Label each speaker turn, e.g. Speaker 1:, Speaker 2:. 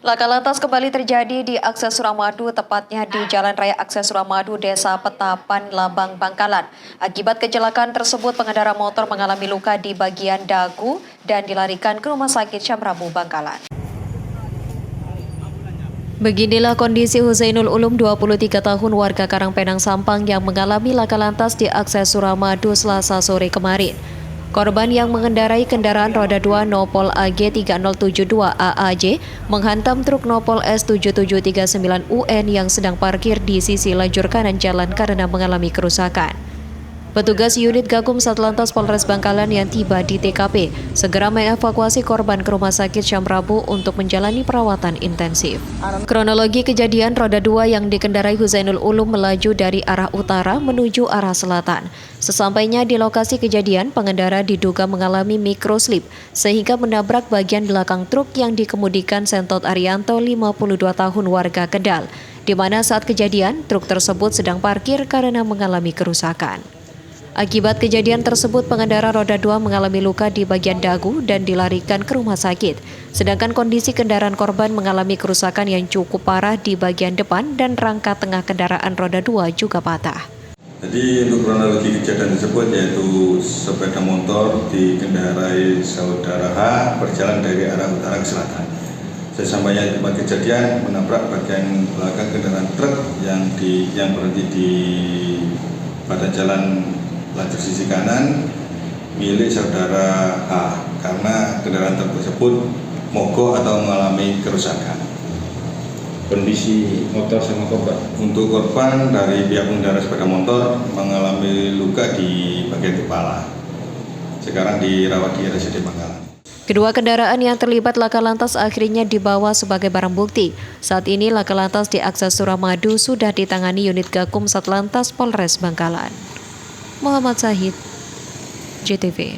Speaker 1: Laka lantas kembali terjadi di Akses Suramadu, tepatnya di Jalan Raya Akses Suramadu, Desa Petapan, Labang, Bangkalan. Akibat kecelakaan tersebut, pengendara motor mengalami luka di bagian dagu dan dilarikan ke Rumah Sakit Syamramu, Bangkalan. Beginilah kondisi Husainul Ulum, 23 tahun, warga Karangpenang, Sampang, yang mengalami laka lantas di Akses Suramadu Selasa sore kemarin. Korban yang mengendarai kendaraan roda 2 Nopol AG 3072 AAJ menghantam truk Nopol S7739UN yang sedang parkir di sisi lajur kanan jalan karena mengalami kerusakan. Petugas unit Gakum Satlantas Polres Bangkalan yang tiba di TKP segera mengevakuasi korban ke Rumah Sakit Syamramu untuk menjalani perawatan intensif. Kronologi kejadian, roda 2 yang dikendarai Husainul Ulum melaju dari arah utara menuju arah selatan. Sesampainya di lokasi kejadian, pengendara diduga mengalami microslip sehingga menabrak bagian belakang truk yang dikemudikan Sentot Arianto, 52 tahun, warga Kendal, di mana saat kejadian truk tersebut sedang parkir karena mengalami kerusakan. Akibat kejadian tersebut, pengendara roda 2 mengalami luka di bagian dagu dan dilarikan ke rumah sakit. Sedangkan kondisi kendaraan korban mengalami kerusakan yang cukup parah di bagian depan dan rangka tengah kendaraan roda 2 juga patah.
Speaker 2: Jadi untuk kronologi kejadian tersebut yaitu sepeda motor dikendarai saudara H berjalan dari arah utara ke selatan. Sesampainya di tempat kejadian menabrak bagian belakang kendaraan truk yang berhenti di pada jalan lajur sisi kanan milik saudara H karena kendaraan tersebut mogok atau mengalami kerusakan.
Speaker 3: Kondisi motor sama korban?
Speaker 2: Untuk korban dari pihak pengendara sepeda motor mengalami luka di bagian kepala. Sekarang dirawat di RSUD Bangkalan.
Speaker 1: Kedua kendaraan yang terlibat laka lantas akhirnya dibawa sebagai barang bukti. Saat ini laka lantas di Akses Suramadu sudah ditangani unit Gakum Satlantas Polres Bangkalan. Muhammad Sahid, JTV.